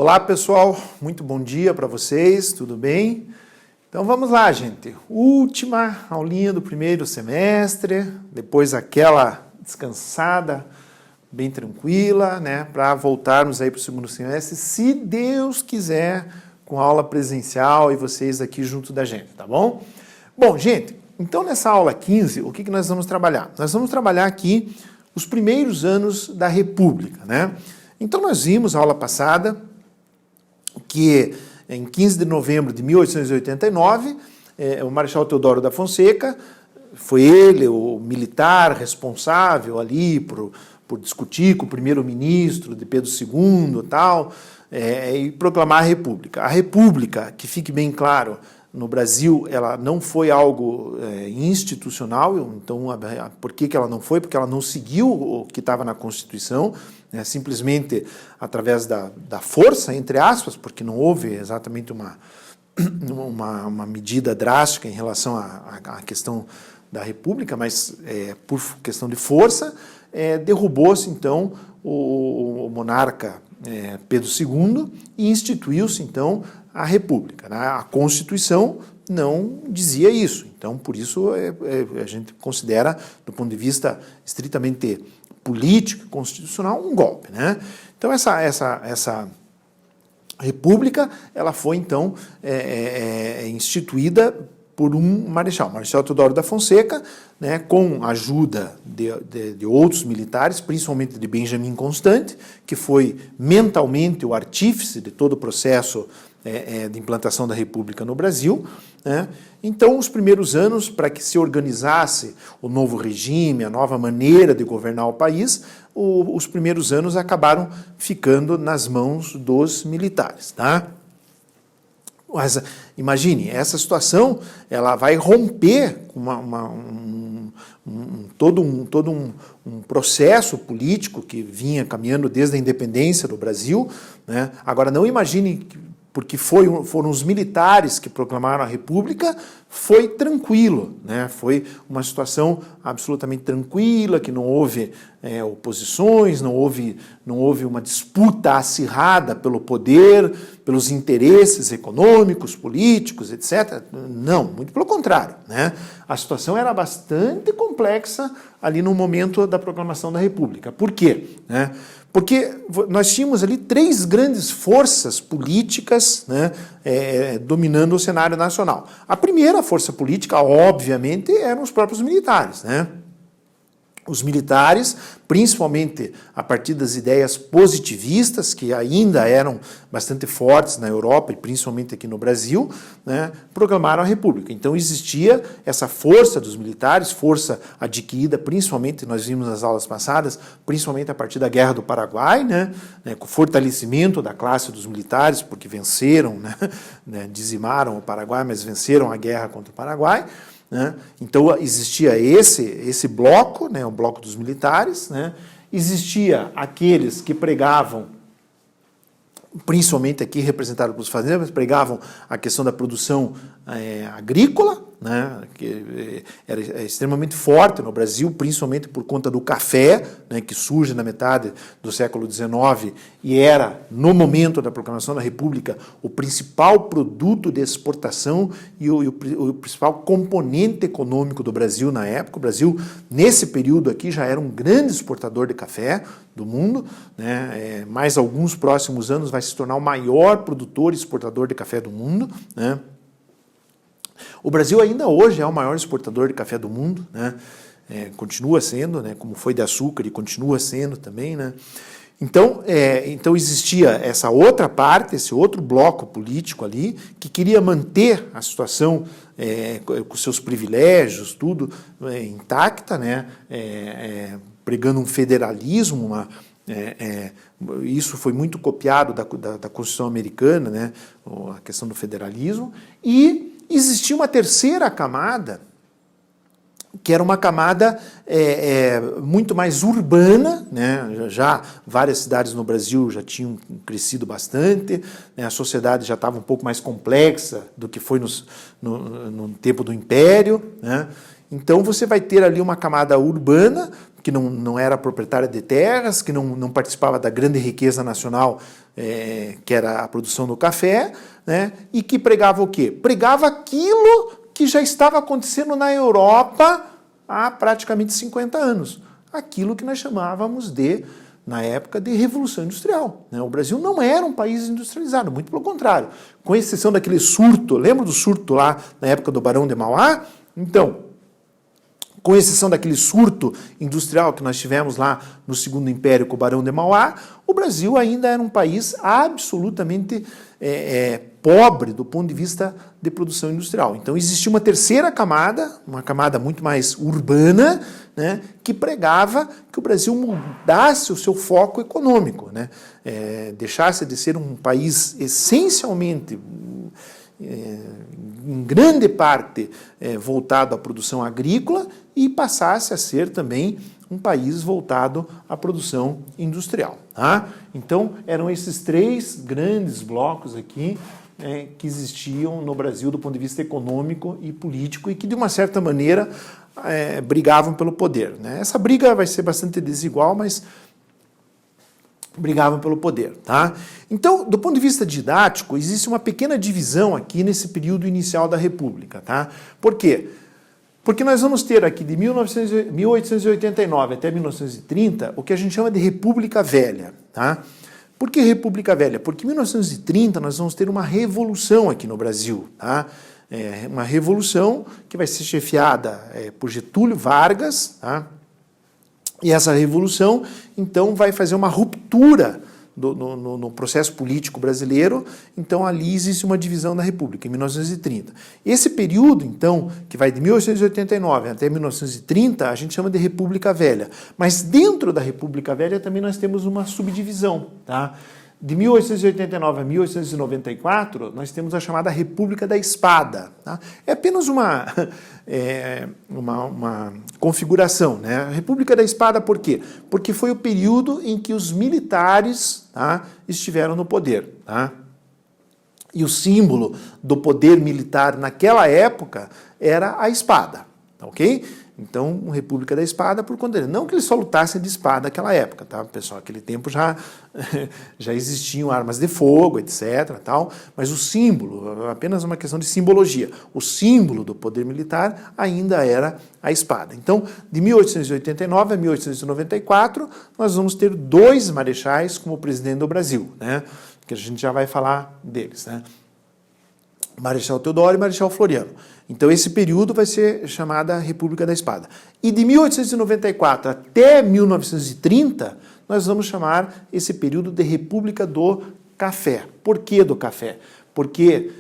Olá pessoal, muito bom dia para vocês, tudo bem? Então vamos lá, gente. Última aulinha do primeiro semestre, depois aquela descansada, bem tranquila, né? Para voltarmos aí para o segundo semestre, se Deus quiser, com aula presencial e vocês aqui junto da gente, tá bom? Bom, gente, então nessa aula 15, o que nós vamos trabalhar? Nós vamos trabalhar aqui os primeiros anos da República, né? Então nós vimos a aula passada que em 15 de novembro de 1889, o Marechal Deodoro da Fonseca, foi ele o militar responsável ali por discutir com o primeiro-ministro de Pedro II e proclamar a República. A República, que fique bem claro, no Brasil, ela não foi algo institucional. Então, por que ela não foi? Porque ela não seguiu o que estava na Constituição, né, simplesmente através da força, entre aspas, porque não houve exatamente uma medida drástica em relação à questão da República, mas por questão de força, derrubou-se, então, o monarca Pedro II e instituiu-se, então, a República, né? A Constituição não dizia isso, então por isso a gente considera, do ponto de vista estritamente político e constitucional, um golpe, né? Então essa República, ela foi então instituída por um Marechal Deodoro da Fonseca, né, com a ajuda de outros militares, principalmente de Benjamin Constant, que foi mentalmente o artífice de todo o processo de implantação da República no Brasil, né? Então, os primeiros anos, para que se organizasse o novo regime, a nova maneira de governar o país, os primeiros anos acabaram ficando nas mãos dos militares, tá? Mas imagine, essa situação ela vai romper com todo um processo político que vinha caminhando desde a independência do Brasil, né? Agora, não imagine, porque foram os militares que proclamaram a República, foi tranquilo, né? Foi uma situação absolutamente tranquila, que não houve oposições, não houve uma disputa acirrada pelo poder, pelos interesses econômicos, políticos, etc. Não, muito pelo contrário, né? A situação era bastante complexa ali no momento da proclamação da República. Por quê? Né? Porque nós tínhamos ali três grandes forças políticas, né, dominando o cenário nacional. A primeira força política, obviamente, eram os próprios militares, né? Os militares, principalmente a partir das ideias positivistas, que ainda eram bastante fortes na Europa e principalmente aqui no Brasil, né, proclamaram a República. Então existia essa força dos militares, força adquirida, principalmente, nós vimos nas aulas passadas, principalmente a partir da Guerra do Paraguai, né, com o fortalecimento da classe dos militares, porque venceram, né, dizimaram o Paraguai, mas venceram a guerra contra o Paraguai. Né? Então existia esse bloco, né, o bloco dos militares, né? Existia aqueles que pregavam, principalmente aqui representado pelos fazendeiros, pregavam a questão da produção agrícola, né, que era extremamente forte no Brasil, principalmente por conta do café, né, que surge na metade do século XIX e era, no momento da proclamação da República, o principal produto de exportação e o principal componente econômico do Brasil na época. O Brasil, nesse período aqui, já era um grande exportador de café do mundo, né, mais alguns próximos anos vai se tornar o maior produtor e exportador de café do mundo, né. O Brasil ainda hoje é o maior exportador de café do mundo, né? Continua sendo, né? Como foi de açúcar e continua sendo também, né? Então existia essa outra parte, esse outro bloco político ali, que queria manter a situação com seus privilégios, tudo intacta, né? Pregando um federalismo, isso foi muito copiado da Constituição americana, né? A questão do federalismo, e existia uma terceira camada, que era uma camada muito mais urbana, né? Já várias cidades no Brasil já tinham crescido bastante, né? A sociedade já estava um pouco mais complexa do que foi no tempo do Império, né? Então você vai ter ali uma camada urbana, que não era proprietária de terras, que não participava da grande riqueza nacional, que era a produção do café, né? E que pregava o quê? Pregava aquilo que já estava acontecendo na Europa há praticamente 50 anos. Aquilo que nós chamávamos na época, de Revolução Industrial. Né? O Brasil não era um país industrializado, muito pelo contrário. Com exceção daquele surto, lembra do surto lá na época do Barão de Mauá? Então, com exceção daquele surto industrial que nós tivemos lá no Segundo Império com o Barão de Mauá, o Brasil ainda era um país absolutamente pobre do ponto de vista de produção industrial. Então existia uma terceira camada, uma camada muito mais urbana, né, que pregava que o Brasil mudasse o seu foco econômico, né, deixasse de ser um país essencialmente, em grande parte, voltado à produção agrícola e passasse a ser também um país voltado à produção industrial. Tá? Então, eram esses três grandes blocos aqui que existiam no Brasil do ponto de vista econômico e político e que, de uma certa maneira, brigavam pelo poder. Né? Essa briga vai ser bastante desigual, mas brigavam pelo poder. Tá? Então, do ponto de vista didático, existe uma pequena divisão aqui nesse período inicial da República. Tá? Por quê? Porque nós vamos ter aqui de 1889 até 1930 o que a gente chama de República Velha. Tá? Por que República Velha? Porque em 1930 nós vamos ter uma revolução aqui no Brasil. Tá? Uma revolução que vai ser chefiada por Getúlio Vargas. Tá? E essa revolução, então, vai fazer uma ruptura no processo político brasileiro. Então, ali existe uma divisão da República, em 1930. Esse período, então, que vai de 1889 até 1930, a gente chama de República Velha. Mas dentro da República Velha também nós temos uma subdivisão. Tá? De 1889 a 1894, nós temos a chamada República da Espada. Tá? É apenas uma configuração. Né? A República da Espada, por quê? Porque foi o período em que os militares, tá, estiveram no poder. Tá? E o símbolo do poder militar naquela época era a espada. Ok? Então, República da Espada por conta dele. Não que eles só lutassem de espada naquela época, tá, pessoal? Naquele tempo já existiam armas de fogo, etc. Tal, mas o símbolo, apenas uma questão de simbologia. O símbolo do poder militar ainda era a espada. Então, de 1889 a 1894, nós vamos ter dois marechais como presidente do Brasil, né? Que a gente já vai falar deles, né? Marechal Deodoro e Marechal Floriano. Então, esse período vai ser chamada República da Espada. E de 1894 até 1930, nós vamos chamar esse período de República do Café. Por que do café? Porque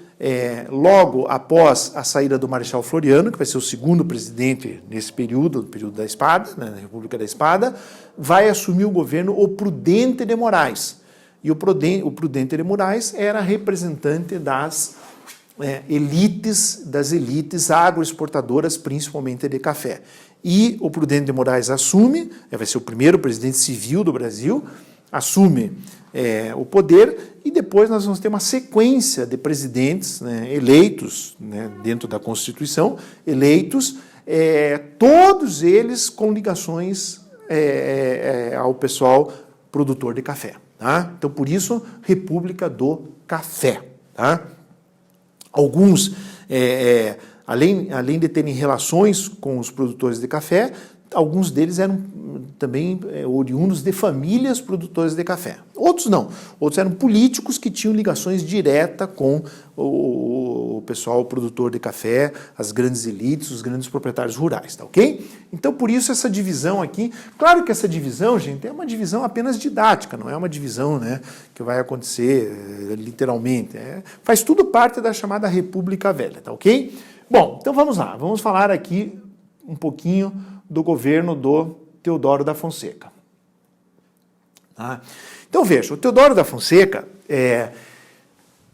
logo após a saída do Marechal Floriano, que vai ser o segundo presidente nesse período, no período da Espada, né, na República da Espada, vai assumir o governo o Prudente de Moraes. E o Prudente de Moraes era representante das elites agroexportadoras, principalmente de café. E o Prudente de Moraes assume, vai ser o primeiro presidente civil do Brasil, assume o poder, e depois nós vamos ter uma sequência de presidentes, né, eleitos, né, dentro da Constituição, eleitos, todos eles com ligações ao pessoal produtor de café. Tá? Então, por isso, República do Café. Tá? Alguns, além de terem relações com os produtores de café, alguns deles eram também oriundos de famílias produtoras de café. Outros não. Outros eram políticos que tinham ligações diretas com o pessoal produtor de café, as grandes elites, os grandes proprietários rurais, tá ok? Então, por isso, essa divisão aqui... Claro que essa divisão, gente, é uma divisão apenas didática, não é uma divisão, né, que vai acontecer literalmente. Faz tudo parte da chamada República Velha, tá ok? Bom, então vamos lá. Vamos falar aqui um pouquinho do governo do Teodoro da Fonseca. Tá? Então, veja, o Teodoro da Fonseca,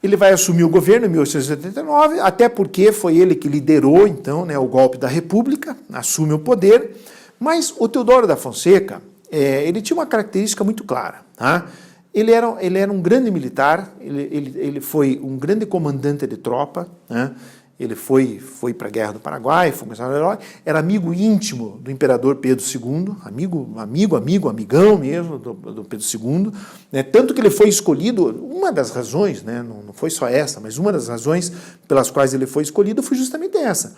ele vai assumir o governo em 1889, até porque foi ele que liderou, então, né, o golpe da República, assume o poder, mas o Teodoro da Fonseca, ele tinha uma característica muito clara. Tá? Ele era um grande militar, ele foi um grande comandante de tropa, né? ele foi para a Guerra do Paraguai, foi um herói, era amigo íntimo do imperador Pedro II, amigão mesmo do Pedro II, né? Tanto que ele foi escolhido, uma das razões, né? Não foi só essa, mas uma das razões pelas quais ele foi escolhido foi justamente essa.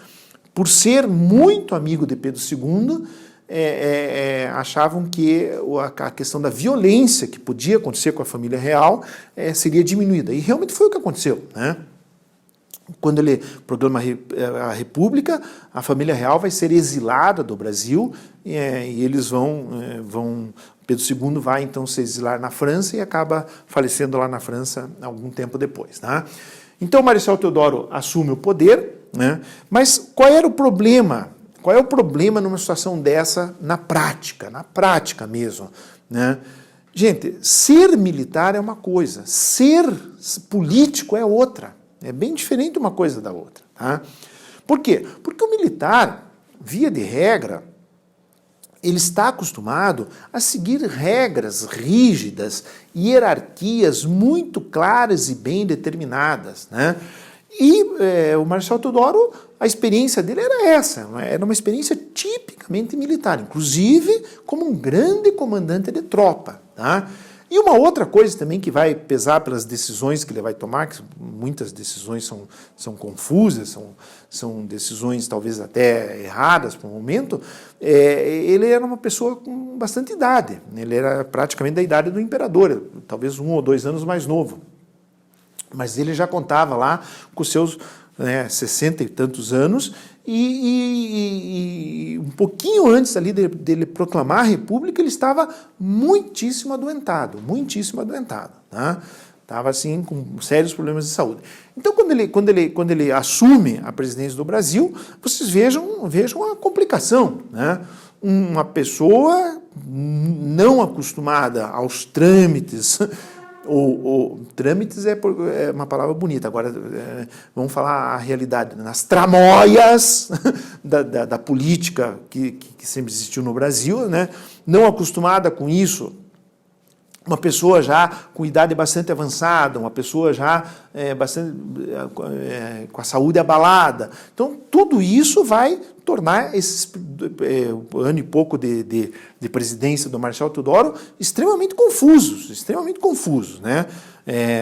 Por ser muito amigo de Pedro II, achavam que a questão da violência que podia acontecer com a família real seria diminuída. E realmente foi o que aconteceu, né? Quando ele proclama a República, a família real vai ser exilada do Brasil e eles Pedro II vai então se exilar na França e acaba falecendo lá na França algum tempo depois, tá? Então o Marechal Deodoro assume o poder, né? Mas qual era o problema? Qual é o problema numa situação dessa na prática mesmo, né? Gente, ser militar é uma coisa, ser político é outra. É bem diferente uma coisa da outra, tá? Por quê? Porque o militar, via de regra, ele está acostumado a seguir regras rígidas, hierarquias muito claras e bem determinadas, né? E o Marechal Deodoro, a experiência dele era essa, era uma experiência tipicamente militar, inclusive como um grande comandante de tropa, tá? E uma outra coisa também que vai pesar pelas decisões que ele vai tomar, que muitas decisões são confusas, são decisões talvez até erradas por um momento, ele era uma pessoa com bastante idade, ele era praticamente da idade do imperador, talvez 1 ou 2 anos mais novo. Mas ele já contava lá com seus 60 e tantos anos e um pouquinho antes ali dele proclamar a República, ele estava muitíssimo adoentado, tá? Estava assim com sérios problemas de saúde. Então, quando ele assume a presidência do Brasil, vocês vejam a complicação, né? Uma pessoa não acostumada aos trâmites, trâmites é uma palavra bonita, agora vamos falar a realidade, nas tramóias da política que sempre existiu no Brasil, né? Não acostumada com isso, uma pessoa já com idade bastante avançada, uma pessoa já com a saúde abalada. Então, tudo isso vai tornar esses ano e pouco de presidência do Marechal Deodoro extremamente confusos, né?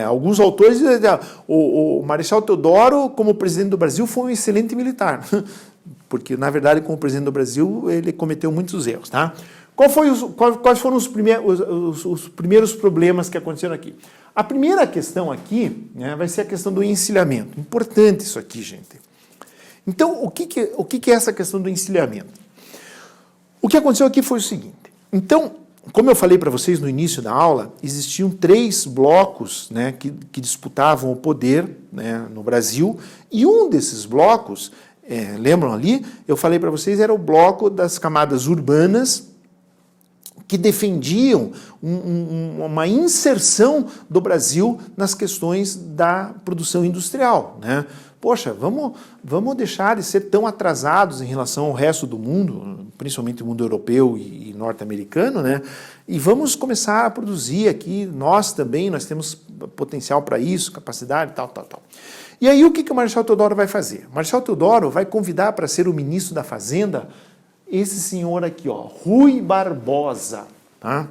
Alguns autores dizem que o Marechal Deodoro, como presidente do Brasil, foi um excelente militar, porque, na verdade, como presidente do Brasil, ele cometeu muitos erros, tá? Quais foram os primeiros problemas que aconteceram aqui? A primeira questão aqui, né, vai ser a questão do encilhamento. Importante isso aqui, gente. Então, o que é essa questão do encilhamento? O que aconteceu aqui foi o seguinte. Então, como eu falei para vocês no início da aula, existiam 3 blocos, né, que disputavam o poder, né, no Brasil, e um desses blocos, lembram ali? Eu falei para vocês, era o bloco das camadas urbanas, que defendiam uma inserção do Brasil nas questões da produção industrial, né? Poxa, vamos deixar de ser tão atrasados em relação ao resto do mundo, principalmente o mundo europeu e norte-americano, né? E vamos começar a produzir aqui, nós temos potencial para isso, capacidade, tal. E aí o que o Marechal Deodoro vai fazer? O Marechal Deodoro vai convidar para ser o ministro da Fazenda esse senhor aqui, ó, Rui Barbosa, tá?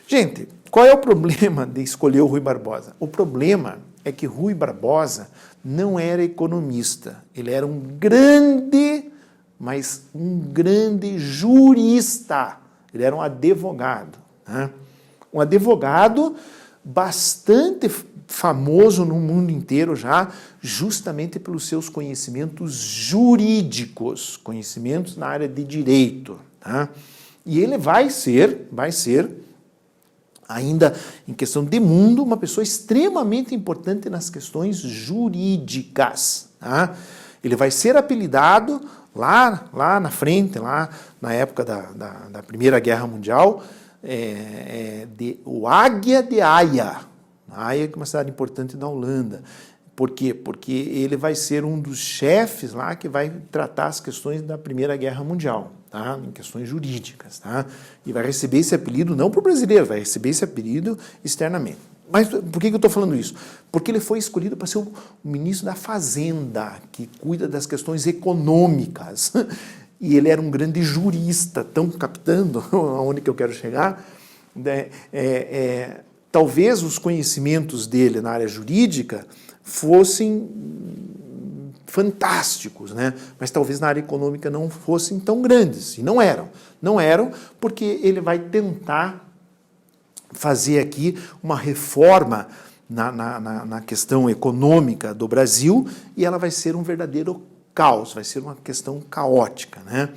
Gente, qual é o problema de escolher o Rui Barbosa? O problema é que Rui Barbosa não era economista, ele era um grande jurista, ele era um advogado, né? Um advogado bastante famoso no mundo inteiro já, justamente pelos seus conhecimentos jurídicos, conhecimentos na área de direito, tá? E ele vai ser, ainda em questão de mundo, uma pessoa extremamente importante nas questões jurídicas, tá? Ele vai ser apelidado lá na frente, lá na época da Primeira Guerra Mundial, de o Águia de Haia. Haia, que é uma cidade importante da Holanda. Por quê? Porque ele vai ser um dos chefes lá que vai tratar as questões da Primeira Guerra Mundial, tá? Em questões jurídicas, tá? E vai receber esse apelido não por brasileiro, vai receber esse apelido externamente. Mas por que eu estou falando isso? Porque ele foi escolhido para ser o ministro da Fazenda, que cuida das questões econômicas. E ele era um grande jurista, tão captando aonde que eu quero chegar. Talvez os conhecimentos dele na área jurídica fossem fantásticos, né? Mas talvez na área econômica não fossem tão grandes. E não eram. Não eram porque ele vai tentar fazer aqui uma reforma na questão econômica do Brasil e ela vai ser um verdadeiro caos, vai ser uma questão caótica, né?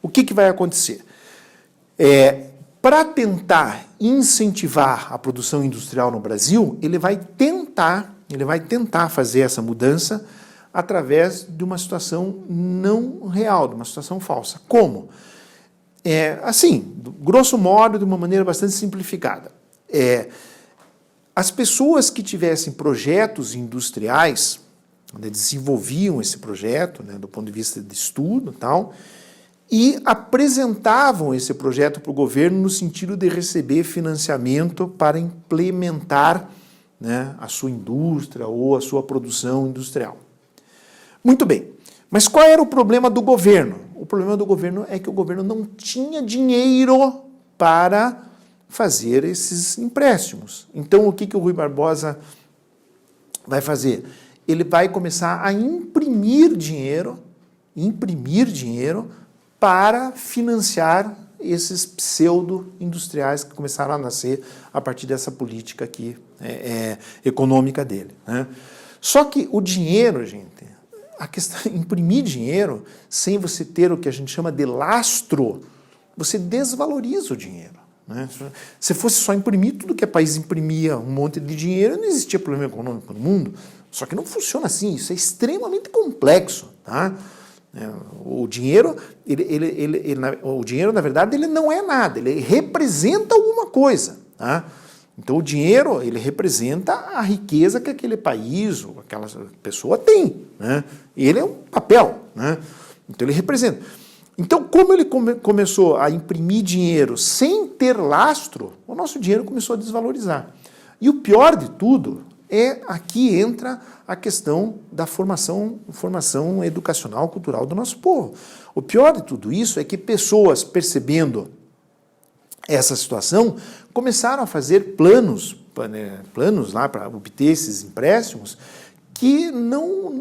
O que vai acontecer? Para tentar incentivar a produção industrial no Brasil, ele vai tentar fazer essa mudança através de uma situação não real, de uma situação falsa. Como? Assim, grosso modo, de uma maneira bastante simplificada. As pessoas que tivessem projetos industriais, onde desenvolviam esse projeto, né, do ponto de vista de estudo e tal, e apresentavam esse projeto para o governo no sentido de receber financiamento para implementar, né, a sua indústria ou a sua produção industrial. Muito bem, mas qual era o problema do governo? O problema do governo é que o governo não tinha dinheiro para fazer esses empréstimos. Então, o que o Rui Barbosa vai fazer? Ele vai começar a imprimir dinheiro para financiar esses pseudo-industriais que começaram a nascer a partir dessa política aqui, econômica dele, né? Só que o dinheiro, gente, a questão imprimir dinheiro sem você ter o que a gente chama de lastro, você desvaloriza o dinheiro, né? Se fosse só imprimir, tudo que o país imprimia um monte de dinheiro, não existia problema econômico no mundo. Só que não funciona assim, isso é extremamente complexo, tá? O dinheiro, na verdade, ele não é nada, ele representa alguma coisa, tá? Então, o dinheiro, ele representa a riqueza que aquele país ou aquela pessoa tem, né? Ele é um papel, né? Então, ele representa. Então, como ele começou a imprimir dinheiro sem ter lastro, o nosso dinheiro começou a desvalorizar. E o pior de tudo aqui entra a questão da formação educacional, cultural do nosso povo. O pior de tudo isso é que pessoas, percebendo essa situação, começaram a fazer planos lá para obter esses empréstimos que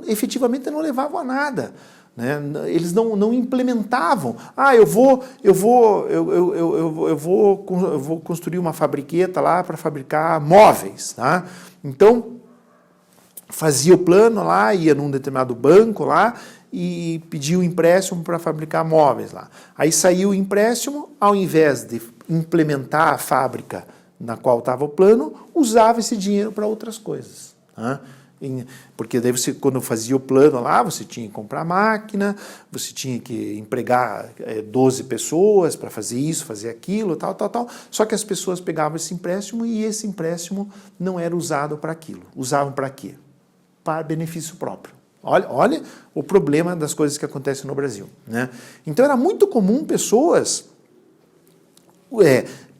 efetivamente não levavam a nada, né? Eles não implementavam. Eu vou construir uma fabriqueta lá para fabricar móveis, tá? Então, fazia o plano lá, ia num determinado banco lá e pedia o empréstimo para fabricar móveis lá. Aí saiu o empréstimo, ao invés de implementar a fábrica na qual estava o plano, usava esse dinheiro para outras coisas, tá? Porque daí você, quando fazia o plano lá, você tinha que comprar máquina, você tinha que empregar 12 pessoas para fazer isso, fazer aquilo, tal. Só que as pessoas pegavam esse empréstimo e esse empréstimo não era usado para aquilo. Usavam para quê? Para benefício próprio. Olha o problema das coisas que acontecem no Brasil, né? Então era muito comum pessoas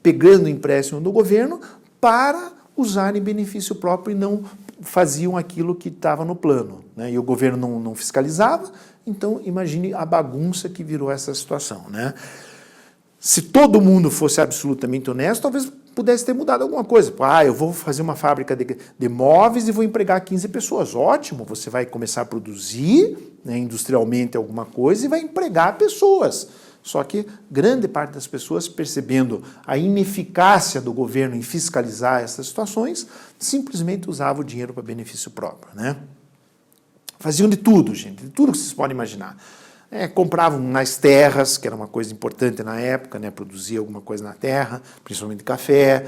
pegando empréstimo do governo para usar em benefício próprio e não faziam aquilo que estava no plano, né? E o governo não fiscalizava, então imagine a bagunça que virou essa situação, né? Se todo mundo fosse absolutamente honesto, talvez pudesse ter mudado alguma coisa. Eu vou fazer uma fábrica de móveis e vou empregar 15 pessoas. Ótimo, você vai começar a produzir, né, industrialmente alguma coisa e vai empregar pessoas. Só que grande parte das pessoas, percebendo a ineficácia do governo em fiscalizar essas situações, simplesmente usavam o dinheiro para benefício próprio, né? Faziam de tudo, gente, de tudo que vocês podem imaginar. Compravam nas terras, que era uma coisa importante na época, né? Produzir alguma coisa na terra, principalmente café.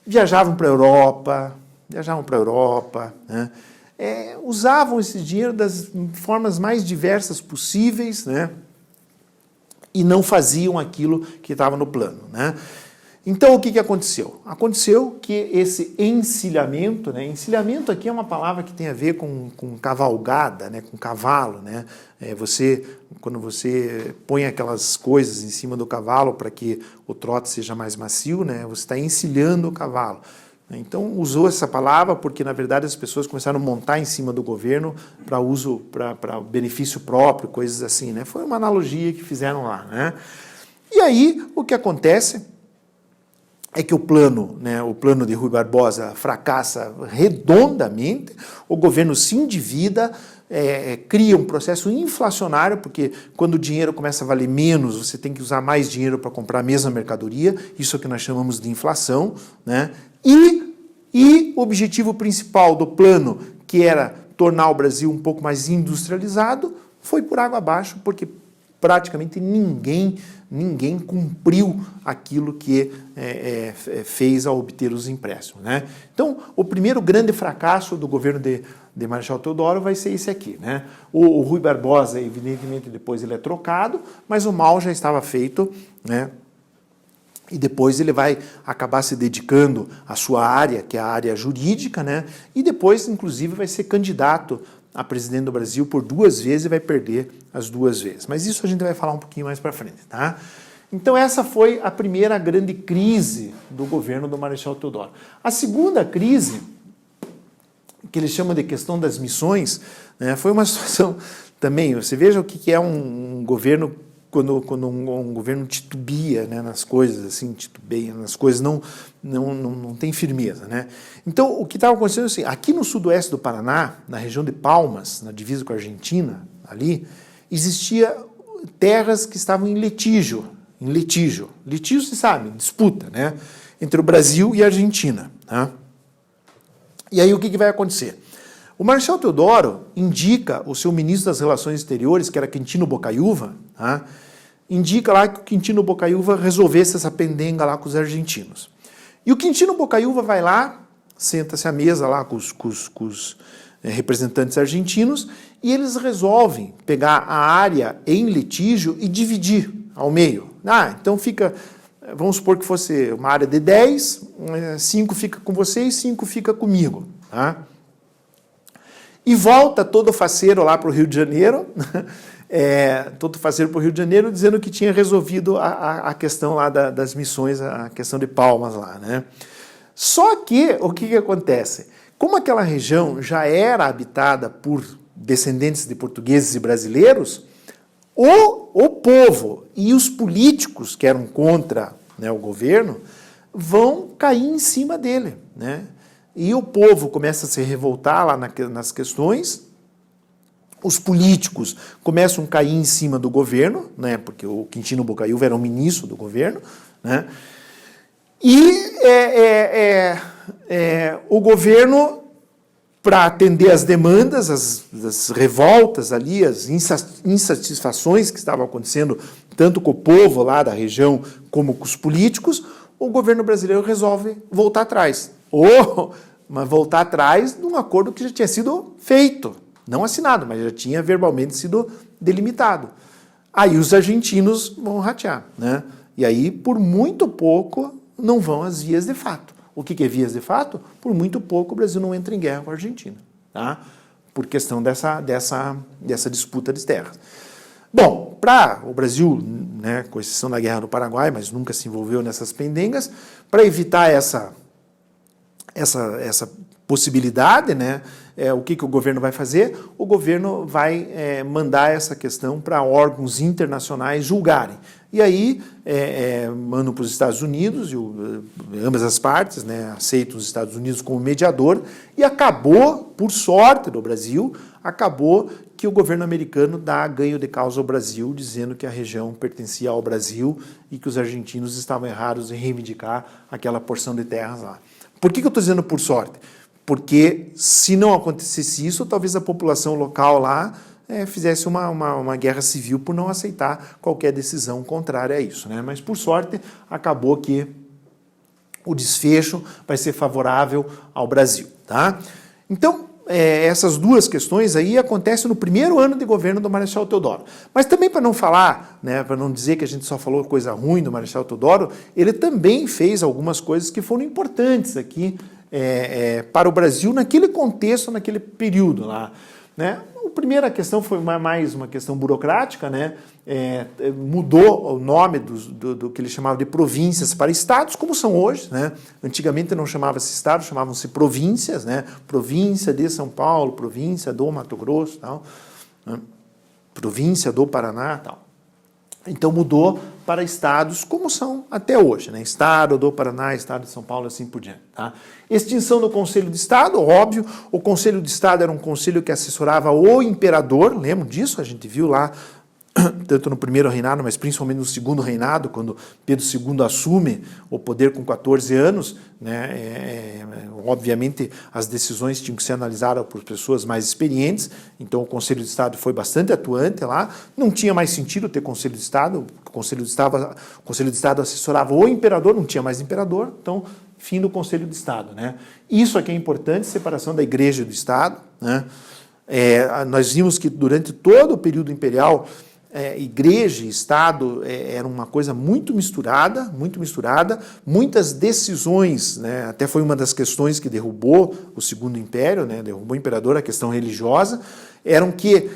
Viajavam para a Europa, né? Usavam esse dinheiro das formas mais diversas possíveis, né? E não faziam aquilo que estava no plano, né? Então, o que aconteceu? Aconteceu que esse encilhamento, né? Encilhamento aqui é uma palavra que tem a ver com cavalgada, né? Com cavalo, né? Quando você põe aquelas coisas em cima do cavalo para que o trote seja mais macio, né? Você está encilhando o cavalo. Então usou essa palavra porque, na verdade, as pessoas começaram a montar em cima do governo para uso, para benefício próprio, coisas assim, né? Foi uma analogia que fizeram lá, né? E aí, o que acontece é que o plano de Rui Barbosa fracassa redondamente, o governo se endivida, cria um processo inflacionário, porque quando o dinheiro começa a valer menos, você tem que usar mais dinheiro para comprar a mesma mercadoria, isso é o que nós chamamos de inflação, né? E o objetivo principal do plano, que era tornar o Brasil um pouco mais industrializado, foi por água abaixo, porque praticamente ninguém cumpriu aquilo que fez ao obter os empréstimos, né? Então, o primeiro grande fracasso do governo de Marechal Deodoro vai ser esse aqui, né? O Rui Barbosa, evidentemente, depois ele é trocado, mas o mal já estava feito, né? E depois ele vai acabar se dedicando à sua área, que é a área jurídica, né? E depois, inclusive, vai ser candidato a presidente do Brasil por 2 vezes e vai perder as 2 vezes. Mas isso a gente vai falar um pouquinho mais para frente, tá? Então essa foi a primeira grande crise do governo do Marechal Deodoro. A segunda crise, que eles chamam de questão das missões, né, foi uma situação também, você veja o que é um governo quando um governo titubia, né, nas coisas, assim, titubeia nas coisas, não tem firmeza, né? Então, o que estava acontecendo é assim, aqui no sudoeste do Paraná, na região de Palmas, na divisa com a Argentina, ali, existia terras que estavam em litígio. Litígio, você sabe, disputa, né, entre o Brasil e a Argentina, tá? E aí o que vai acontecer? O Marechal Deodoro indica o seu ministro das Relações Exteriores, que era Quintino Bocaiúva, tá? Indica lá que o Quintino Bocaiúva resolvesse essa pendenga lá com os argentinos. E o Quintino Bocaiúva vai lá, senta-se à mesa lá com os representantes argentinos e eles resolvem pegar a área em litígio e dividir ao meio. Então fica, vamos supor que fosse uma área de 10, 5 fica com vocês, 5 fica comigo, tá? E volta todo faceiro lá para o Rio de Janeiro, dizendo que tinha resolvido a questão lá das missões, a questão de Palmas lá, né? Só que, o que acontece? Como aquela região já era habitada por descendentes de portugueses e brasileiros, o povo e os políticos que eram contra, né, o governo vão cair em cima dele, né? E o povo começa a se revoltar lá nas questões, os políticos começam a cair em cima do governo, né, porque o Quintino Bocaiúva era o ministro do governo, né, e o governo, para atender as demandas, as revoltas ali, as insatisfações que estavam acontecendo, tanto com o povo lá da região como com os políticos, o governo brasileiro resolve voltar atrás. Mas voltar atrás de um acordo que já tinha sido feito, não assinado, mas já tinha verbalmente sido delimitado. Aí os argentinos vão ratear, né? E aí, por muito pouco, não vão às vias de fato. O que é vias de fato? Por muito pouco o Brasil não entra em guerra com a Argentina, tá? Por questão dessa disputa de terras. Bom, para o Brasil, né, com exceção da Guerra do Paraguai, mas nunca se envolveu nessas pendengas, para evitar essa possibilidade, né, o que o governo vai fazer? O governo vai mandar essa questão para órgãos internacionais julgarem. E aí mandam para os Estados Unidos, ambas as partes, né, aceitam os Estados Unidos como mediador, e acabou, por sorte do Brasil, acabou que o governo americano dá ganho de causa ao Brasil, dizendo que a região pertencia ao Brasil e que os argentinos estavam errados em reivindicar aquela porção de terras lá. Por que eu estou dizendo por sorte? Porque se não acontecesse isso, talvez a população local lá fizesse uma guerra civil por não aceitar qualquer decisão contrária a isso, né? Mas, por sorte, acabou que o desfecho vai ser favorável ao Brasil, tá? Então, essas duas questões aí acontecem no primeiro ano de governo do Marechal Deodoro. Mas também, para não falar, né, para não dizer que a gente só falou coisa ruim do Marechal Deodoro, ele também fez algumas coisas que foram importantes aqui para o Brasil naquele contexto, naquele período lá. né? A primeira questão foi mais uma questão burocrática, né? Mudou o nome do que eles chamavam de províncias para estados, como são hoje, né? Antigamente não chamava-se estados, chamavam-se províncias, né? Província de São Paulo, província do Mato Grosso, tal, né? Província do Paraná, tal. Então mudou para estados como são até hoje, né? Estado do Paraná, Estado de São Paulo, assim por diante. Tá? Extinção do Conselho de Estado, óbvio, o Conselho de Estado era um conselho que assessorava o imperador, lembram disso? A gente viu lá, tanto no primeiro reinado, mas principalmente no segundo reinado, quando Pedro II assume o poder com 14 anos, né? Obviamente as decisões tinham que ser analisadas por pessoas mais experientes, então o Conselho de Estado foi bastante atuante lá, não tinha mais sentido ter Conselho de Estado, o Conselho de Estado assessorava o imperador, não tinha mais imperador, então fim do Conselho de Estado, né? Isso aqui é importante, separação da Igreja e do Estado, né? Nós vimos que durante todo o período imperial, Igreja e Estado era uma coisa muito misturada, muitas decisões, né, até foi uma das questões que derrubou o Segundo Império, né, derrubou o imperador, a questão religiosa, eram que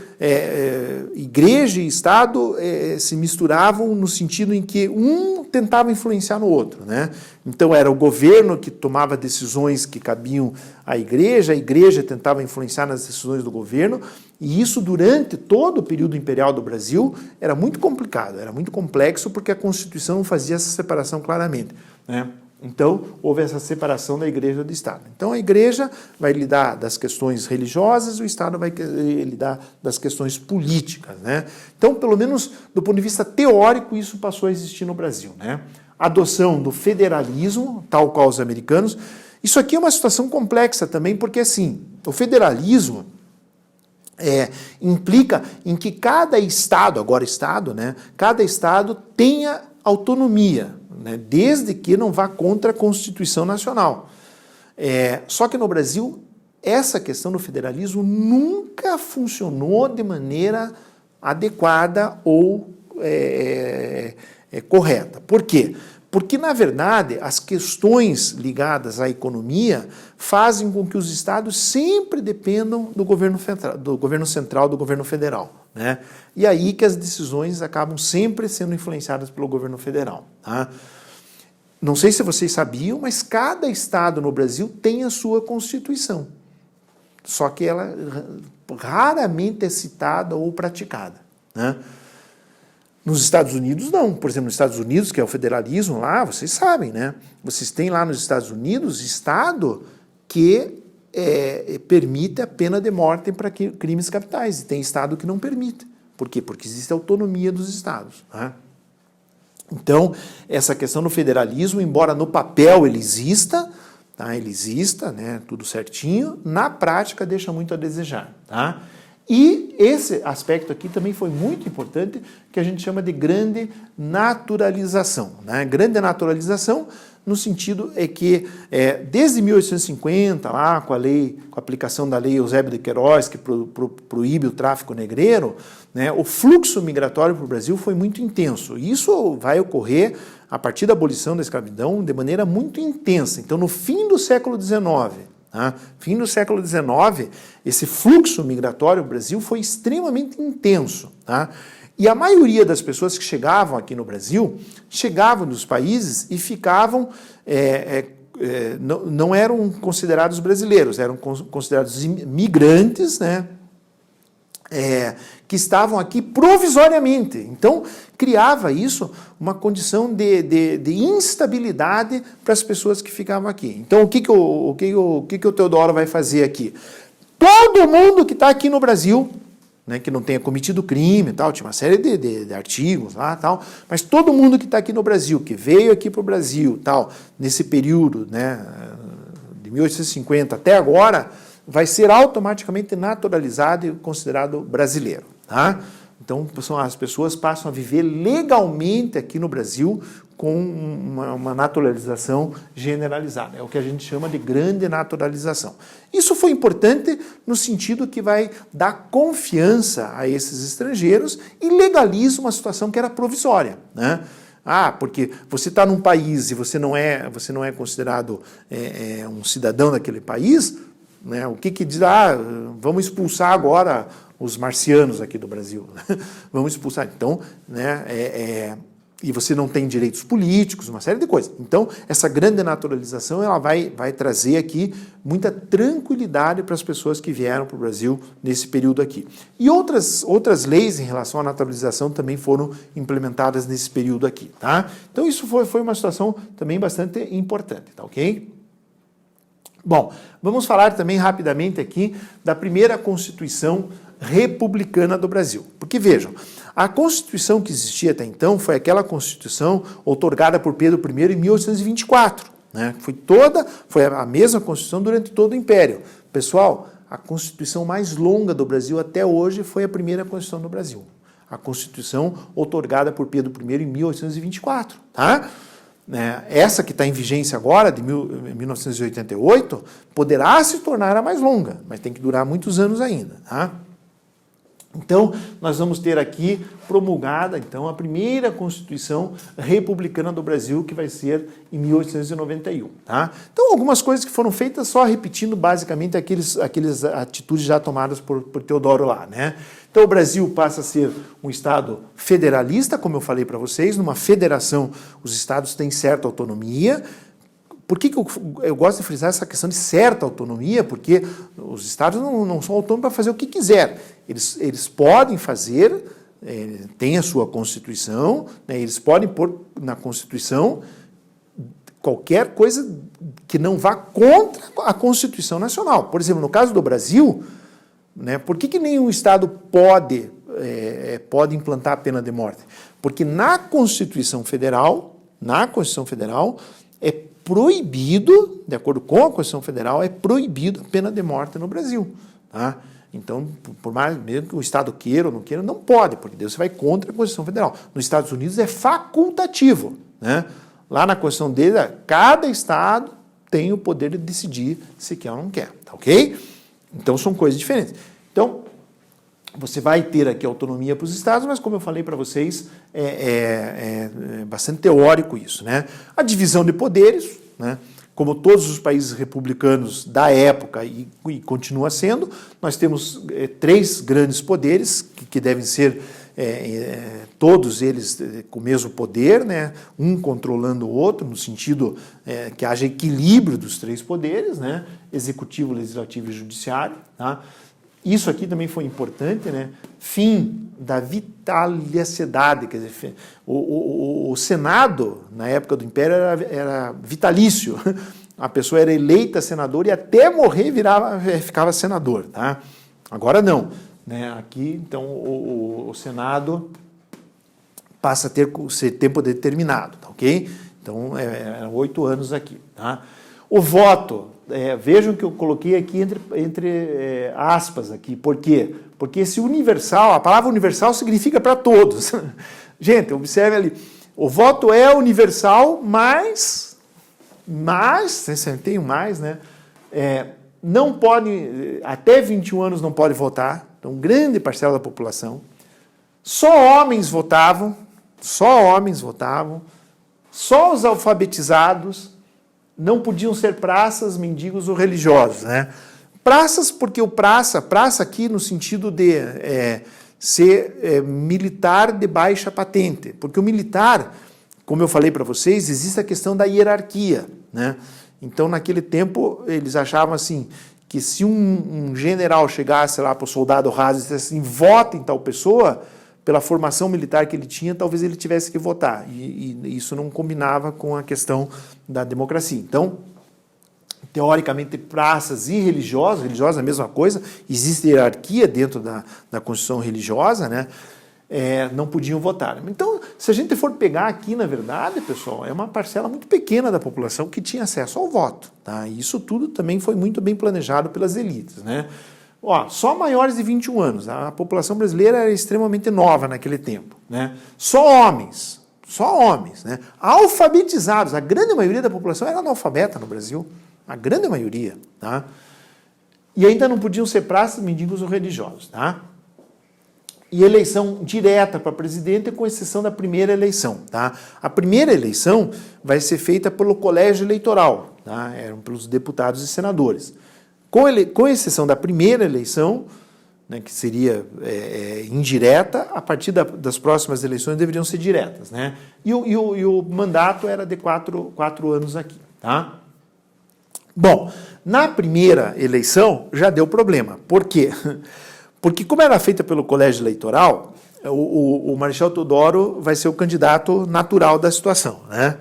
Igreja e Estado se misturavam no sentido em que um tentava influenciar no outro, né? Então era o governo que tomava decisões que cabiam à Igreja, a Igreja tentava influenciar nas decisões do governo, e isso durante todo o período imperial do Brasil era muito complicado, era muito complexo, porque a Constituição não fazia essa separação claramente, né? Então, houve essa separação da Igreja do Estado. Então, a Igreja vai lidar das questões religiosas, o Estado vai lidar das questões políticas, né? Então, pelo menos do ponto de vista teórico, isso passou a existir no Brasil, né? Adoção do federalismo, tal qual os americanos. Isso aqui é uma situação complexa também, porque, assim, o federalismo implica em que cada Estado, agora Estado, né? Cada Estado tenha autonomia, né, desde que não vá contra a Constituição Nacional. Só que no Brasil, essa questão do federalismo nunca funcionou de maneira adequada ou correta. Por quê? Porque, na verdade, as questões ligadas à economia fazem com que os estados sempre dependam do governo central, do governo federal, né? E aí que as decisões acabam sempre sendo influenciadas pelo governo federal, tá? Não sei se vocês sabiam, mas cada estado no Brasil tem a sua Constituição. Só que ela raramente é citada ou praticada, né? Nos Estados Unidos, não. Por exemplo, nos Estados Unidos, que é o federalismo lá, vocês sabem, né? Vocês têm lá nos Estados Unidos estado que permite a pena de morte para crimes capitais. E tem estado que não permite. Por quê? Porque existe a autonomia dos estados, né? Então, essa questão do federalismo, embora no papel ele exista, tá? Ele exista, né? Tudo certinho, na prática deixa muito a desejar, tá? E esse aspecto aqui também foi muito importante, que a gente chama de grande naturalização, né? Grande naturalização no sentido que desde 1850, lá com a aplicação da lei Eusébio de Queiroz, que proíbe o tráfico negreiro, né, o fluxo migratório para o Brasil foi muito intenso. E isso vai ocorrer a partir da abolição da escravidão de maneira muito intensa. Então, no fim do século XIX, fim do século XIX, esse fluxo migratório no Brasil foi extremamente intenso, tá? E a maioria das pessoas que chegavam aqui no Brasil, chegavam dos países e ficavam, não eram considerados brasileiros, eram considerados imigrantes, né? Que estavam aqui provisoriamente. Então, criava isso uma condição de instabilidade para as pessoas que ficavam aqui. Então, o que o Teodoro vai fazer aqui? Todo mundo que está aqui no Brasil, né, que não tenha cometido crime e tal, tinha uma série de artigos lá e tal, mas todo mundo que está aqui no Brasil, que veio aqui para o Brasil, tal, nesse período, né, de 1850 até agora, vai ser automaticamente naturalizado e considerado brasileiro, tá? Então, as pessoas passam a viver legalmente aqui no Brasil com uma naturalização generalizada. É o que a gente chama de grande naturalização. Isso foi importante no sentido que vai dar confiança a esses estrangeiros e legaliza uma situação que era provisória, né? Porque você está num país e você não é considerado um cidadão daquele país, né? O que diz, vamos expulsar agora os marcianos aqui do Brasil, vamos expulsar. Então, né, e você não tem direitos políticos, uma série de coisas. Então, essa grande naturalização ela vai trazer aqui muita tranquilidade para as pessoas que vieram para o Brasil nesse período aqui. E outras leis em relação à naturalização também foram implementadas nesse período aqui. Tá? Então, isso foi uma situação também bastante importante, tá ok? Bom, vamos falar também rapidamente aqui da primeira Constituição republicana do Brasil. Porque, vejam, a Constituição que existia até então foi aquela Constituição outorgada por Pedro I em 1824. Né? Foi a mesma Constituição durante todo o Império. Pessoal, a Constituição mais longa do Brasil até hoje foi a primeira Constituição do Brasil. A Constituição outorgada por Pedro I em 1824. Tá? Essa que está em vigência agora, de 1988, poderá se tornar a mais longa, mas tem que durar muitos anos ainda. Tá? Então, nós vamos ter aqui promulgada, então, a primeira Constituição republicana do Brasil, que vai ser em 1891. Tá? Então, algumas coisas que foram feitas só repetindo, basicamente, aqueles atitudes já tomadas por Teodoro lá. Né? Então, o Brasil passa a ser um Estado federalista, como eu falei para vocês, numa federação, os Estados têm certa autonomia. Por que eu gosto de frisar essa questão de certa autonomia? Porque os Estados não são autônomos para fazer o que quiser. Eles podem fazer, tem a sua Constituição, né, eles podem pôr na Constituição qualquer coisa que não vá contra a Constituição Nacional. Por exemplo, no caso do Brasil, né, por que nenhum Estado pode implantar a pena de morte? Porque na Constituição Federal, é proibido, de acordo com a Constituição Federal, é proibido a pena de morte no Brasil. Tá? Então, por mais mesmo que o Estado queira ou não queira, não pode, porque Deus vai contra a Constituição Federal. Nos Estados Unidos é facultativo. Né? Lá na Constituição dele, cada Estado tem o poder de decidir se quer ou não quer. Tá ok? Então, são coisas diferentes. Então, você vai ter aqui autonomia para os estados, mas como eu falei para vocês, é bastante teórico isso. Né? A divisão de poderes, né? Como todos os países republicanos da época e continua sendo, nós temos 3 grandes poderes que devem ser todos eles com o mesmo poder, né? Um controlando o outro, no sentido que haja equilíbrio dos 3 poderes, né? Executivo, legislativo e judiciário. Tá? Isso aqui também foi importante, né? Fim da vitaliciedade, quer dizer, o Senado, na época do Império, era vitalício. A pessoa era eleita senador e até morrer ficava senador. Tá? Agora não. Né? Aqui, então, o Senado passa a ter tempo determinado, tá, ok? Então, eram 8 anos aqui. Tá? O voto, vejam que eu coloquei aqui entre aspas aqui. Por quê? Porque esse universal, a palavra universal significa para todos. Gente, observe ali. O voto é universal, mas tem um mais, né? Não pode, até 21 anos não pode votar, então grande parcela da população. Só homens votavam, só os alfabetizados. Não podiam ser praças, mendigos ou religiosos. Né? Praças, porque praça aqui no sentido de ser militar de baixa patente. Porque o militar, como eu falei para vocês, existe a questão da hierarquia. Né? Então, naquele tempo, eles achavam assim, que se um general chegasse lá para o soldado raso e dissesse assim, vota em tal pessoa, pela formação militar que ele tinha, talvez ele tivesse que votar. E isso não combinava com a questão da democracia. Então, teoricamente, praças e religiosa é a mesma coisa, existe hierarquia dentro da Constituição religiosa, né? Não podiam votar. Então, se a gente for pegar aqui, na verdade, pessoal, é uma parcela muito pequena da população que tinha acesso ao voto. Tá? E isso tudo também foi muito bem planejado pelas elites, né? Só maiores de 21 anos. A população brasileira era extremamente nova naquele tempo. Né? Só homens. Né? Alfabetizados. A grande maioria da população era analfabeta no Brasil. A grande maioria. Tá? E ainda não podiam ser praças, mendigos ou religiosos. Tá? E eleição direta para presidente, com exceção da primeira eleição. Tá? A primeira eleição vai ser feita pelo colégio eleitoral. Tá? Eram pelos deputados e senadores. Com exceção da primeira eleição, né, que seria indireta, a partir das próximas eleições deveriam ser diretas, né? E o mandato era de 4 anos aqui, tá? Bom, na primeira eleição já deu problema. Por quê? Porque como era feita pelo colégio eleitoral, o Marechal Deodoro vai ser o candidato natural da situação, né?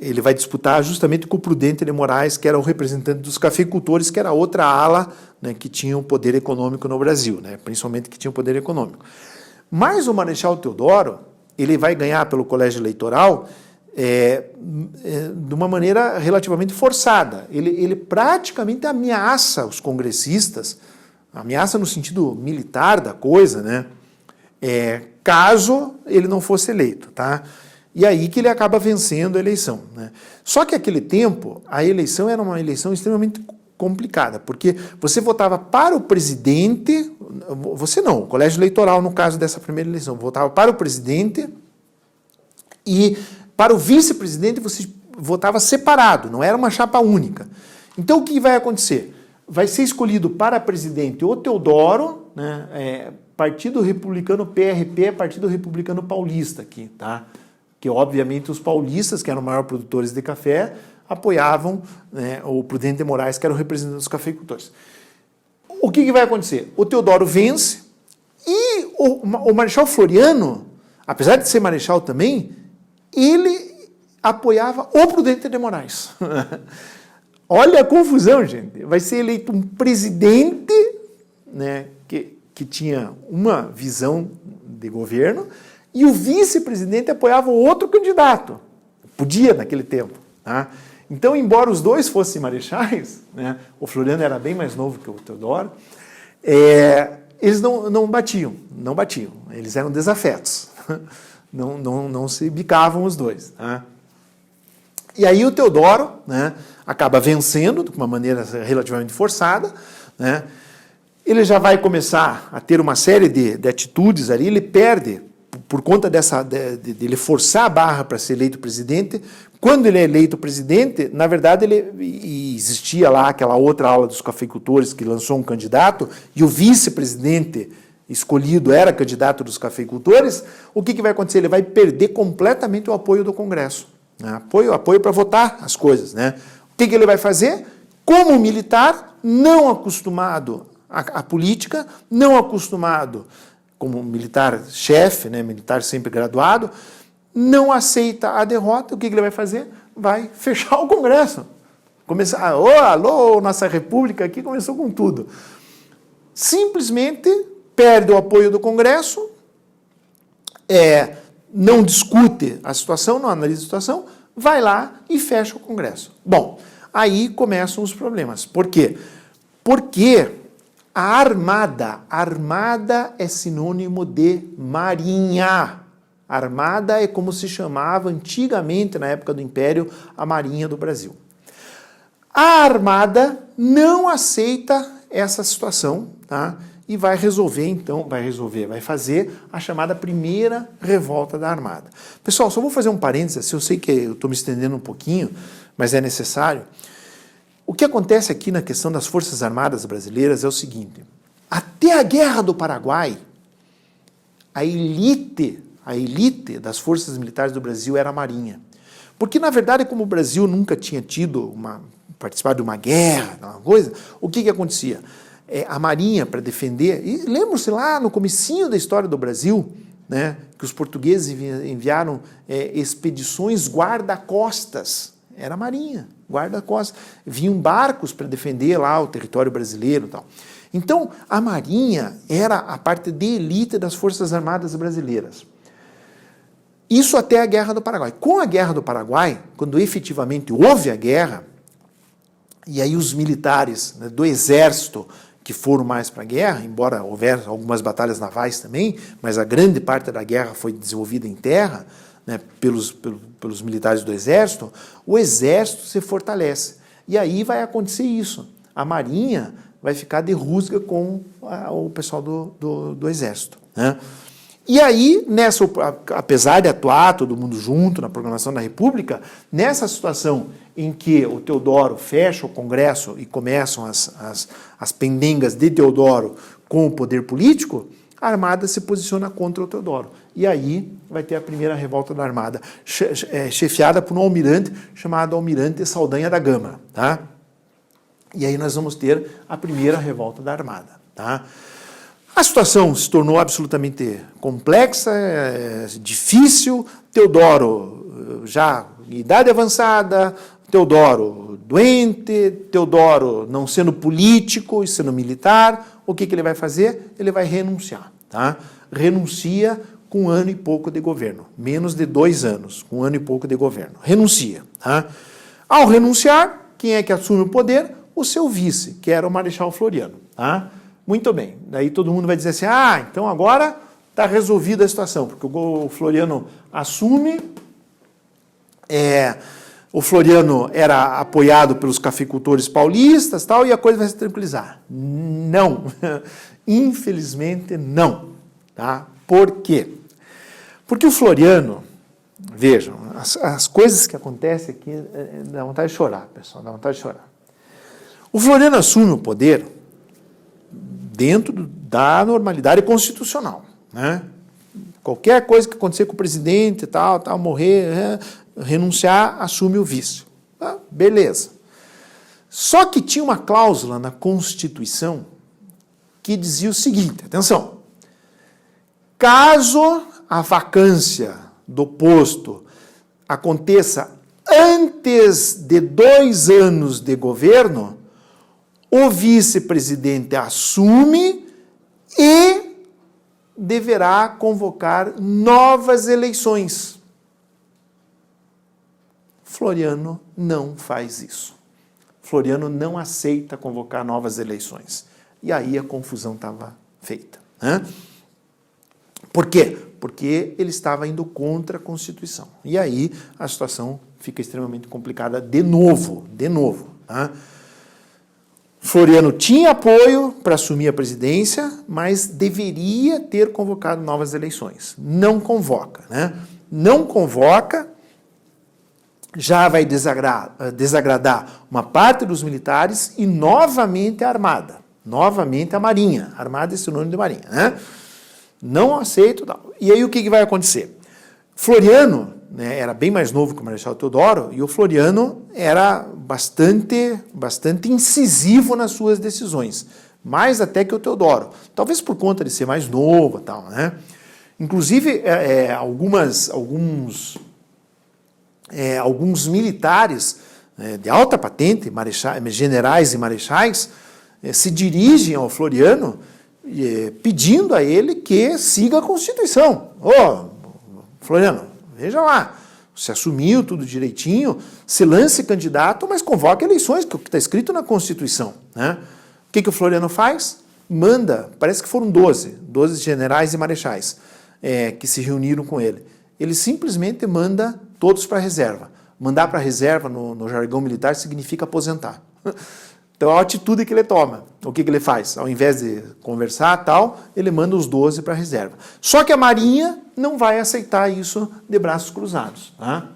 Ele vai disputar justamente com o Prudente de Moraes, que era o representante dos cafeicultores, que era outra ala, né, que tinha um poder econômico no Brasil, né, principalmente que tinha um poder econômico. Mas o Marechal Deodoro, ele vai ganhar pelo colégio eleitoral de uma maneira relativamente forçada. Ele praticamente ameaça os congressistas, ameaça no sentido militar da coisa, né, caso ele não fosse eleito, tá? E aí que ele acaba vencendo a eleição, né? Só que naquele tempo, a eleição era uma eleição extremamente complicada, porque você votava para o presidente, você não, o colégio eleitoral, no caso dessa primeira eleição, votava para o presidente e para o vice-presidente você votava separado, não era uma chapa única. Então o que vai acontecer? Vai ser escolhido para presidente o Teodoro, né, Partido Republicano PRP, Partido Republicano Paulista aqui, tá? Que obviamente os paulistas, que eram os maiores produtores de café, apoiavam, né, o Prudente de Moraes, que era o representante dos cafeicultores. O que vai acontecer? O Teodoro vence e o Marechal Floriano, apesar de ser marechal também, ele apoiava o Prudente de Moraes. Olha a confusão, gente. Vai ser eleito um presidente, né, que tinha uma visão de governo, e o vice-presidente apoiava o outro candidato. Podia naquele tempo. Tá? Então, embora os dois fossem marechais, né, o Floriano era bem mais novo que o Teodoro, eles não batiam. Eles eram desafetos. Não se bicavam os dois. Tá? E aí o Teodoro, né, acaba vencendo de uma maneira relativamente forçada, né? Ele já vai começar a ter uma série de atitudes ali, ele perde por conta de ele forçar a barra para ser eleito presidente. Quando ele é eleito presidente, na verdade, existia lá aquela outra ala dos cafeicultores que lançou um candidato, e o vice-presidente escolhido era candidato dos cafeicultores. O que vai acontecer? Ele vai perder completamente o apoio do Congresso. Né? Apoio para votar as coisas. Né? O que ele vai fazer? Como militar, não acostumado à política, não acostumado como militar-chefe, né, militar sempre graduado, não aceita a derrota. O que ele vai fazer? Vai fechar o Congresso. Começar, alô, nossa república aqui começou com tudo. Simplesmente perde o apoio do Congresso, não discute a situação, não analisa a situação, vai lá e fecha o Congresso. Bom, aí começam os problemas. Por quê? Porque a armada é sinônimo de marinha. Armada é como se chamava antigamente, na época do Império, a Marinha do Brasil. A armada não aceita essa situação, tá? E vai fazer a chamada primeira revolta da armada. Pessoal, só vou fazer um parênteses, eu sei que eu estou me estendendo um pouquinho, mas é necessário. O que acontece aqui na questão das Forças Armadas brasileiras é o seguinte: até a Guerra do Paraguai, a elite das forças militares do Brasil era a Marinha. Porque, na verdade, como o Brasil nunca tinha participado de uma guerra, uma coisa, o que acontecia? A Marinha, para defender, e lembram-se lá no comecinho da história do Brasil, né, que os portugueses enviaram expedições guarda-costas. Era a Marinha, guarda-costas. Vinham barcos para defender lá o território brasileiro e tal. Então, a Marinha era a parte de elite das Forças Armadas brasileiras. Isso até a Guerra do Paraguai. Com a Guerra do Paraguai, quando efetivamente houve a guerra, e aí os militares, né, do Exército que foram mais para a guerra, embora houvesse algumas batalhas navais também, mas a grande parte da guerra foi desenvolvida em terra, né, pelos militares do Exército, o Exército se fortalece. E aí vai acontecer isso. A Marinha vai ficar de rusga com o pessoal do Exército. Né? E aí, apesar de atuar todo mundo junto na programação da República, nessa situação em que o Teodoro fecha o Congresso e começam as pendengas de Teodoro com o poder político, a Armada se posiciona contra o Teodoro. E aí vai ter a primeira revolta da Armada, chefiada por um almirante chamado Almirante Saldanha da Gama. Tá? E aí nós vamos ter a primeira revolta da Armada. Tá? A situação se tornou absolutamente complexa, difícil. Teodoro já em idade avançada, Teodoro doente, Teodoro não sendo político e sendo militar. O que ele vai fazer? Ele vai renunciar. Tá? Renuncia com 1 ano e pouco de governo. Menos de 2 anos, com 1 ano e pouco de governo. Renuncia. Tá? Ao renunciar, quem é que assume o poder? O seu vice, que era o Marechal Floriano. Tá? Muito bem. Daí todo mundo vai dizer assim, então agora está resolvida a situação, porque o Floriano assume, o Floriano era apoiado pelos cafeicultores paulistas, tal, e a coisa vai se tranquilizar. Não. Infelizmente, não. Tá? Por quê? Porque o Floriano, vejam, as coisas que acontecem aqui, dá vontade de chorar, pessoal, dá vontade de chorar. O Floriano assume o poder dentro da normalidade constitucional. Né? Qualquer coisa que acontecer com o presidente, morrer, renunciar, assume o vice. Tá? Beleza. Só que tinha uma cláusula na Constituição que dizia o seguinte, atenção, caso a vacância do posto aconteça antes de 2 anos de governo, o vice-presidente assume e deverá convocar novas eleições. Floriano não faz isso. Floriano não aceita convocar novas eleições. E aí a confusão estava feita. Né? Por quê? Porque ele estava indo contra a Constituição. E aí a situação fica extremamente complicada de novo. Tá? Floriano tinha apoio para assumir a presidência, mas deveria ter convocado novas eleições. Não convoca. Né? Não convoca, já vai desagradar uma parte dos militares e novamente a Armada. Novamente a Marinha. Armada é sinônimo de Marinha. Né? Não aceito. Não. E aí o que vai acontecer? Floriano, né, era bem mais novo que o Marechal Teodoro, e o Floriano era bastante incisivo nas suas decisões, mais até que o Teodoro, talvez por conta de ser mais novo e tal, né? Inclusive, alguns militares de alta patente, generais e marechais, se dirigem ao Floriano pedindo a ele que siga a Constituição. Floriano, veja lá, você assumiu tudo direitinho, se lance candidato, mas convoque eleições, que é o que está escrito na Constituição. Né? O que o Floriano faz? Manda, parece que foram 12 generais e marechais que se reuniram com ele. Ele simplesmente manda todos para a reserva. Mandar para a reserva, no jargão militar, significa aposentar. Então, a atitude que ele toma, o que ele faz? Ao invés de conversar, ele manda os 12 para a reserva. Só que a Marinha não vai aceitar isso de braços cruzados. Tá?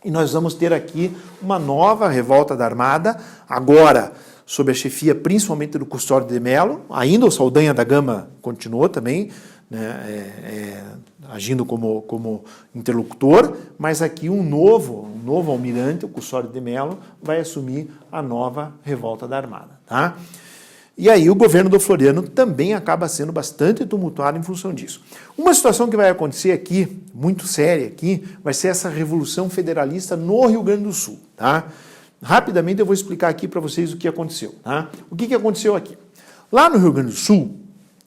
E nós vamos ter aqui uma nova revolta da Armada, agora sob a chefia principalmente do Custódio de Mello, ainda o Saldanha da Gama continuou também, né, agindo como interlocutor, mas aqui um novo almirante, o Custódio de Mello, vai assumir a nova revolta da Armada. Tá? E aí o governo do Floriano também acaba sendo bastante tumultuado em função disso. Uma situação que vai acontecer aqui, muito séria aqui, vai ser essa revolução federalista no Rio Grande do Sul. Tá? Rapidamente eu vou explicar aqui para vocês o que aconteceu. Tá? O que aconteceu aqui? Lá no Rio Grande do Sul,